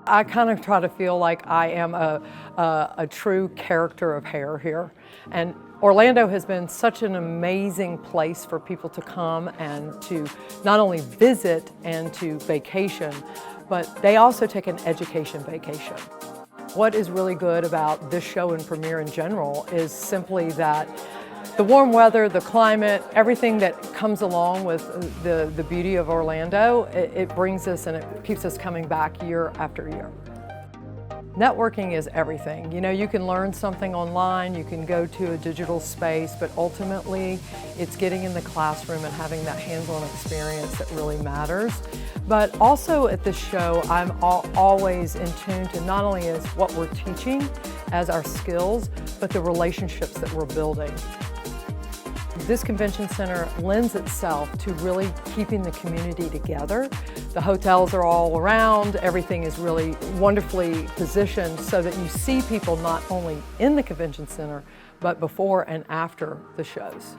I kind of try to feel like I am a true character of hair here. And Orlando has been such an amazing place for people to come and to not only visit and to vacation, but they also take an education vacation. What is really good about this show and premiere in general is simply that the warm weather, the climate, everything that comes along with the beauty of Orlando, it brings us and it keeps us coming back year after year. Networking is everything. You know, you can learn something online, you can go to a digital space, but ultimately it's getting in the classroom and having that hands-on experience that really matters. But also at this show, I'm always in tune to not only as what we're teaching as our skills, but the relationships that we're building. This convention center lends itself to really keeping the community together. The hotels are all around, everything is really wonderfully positioned so that you see people not only in the convention center, but before and after the shows.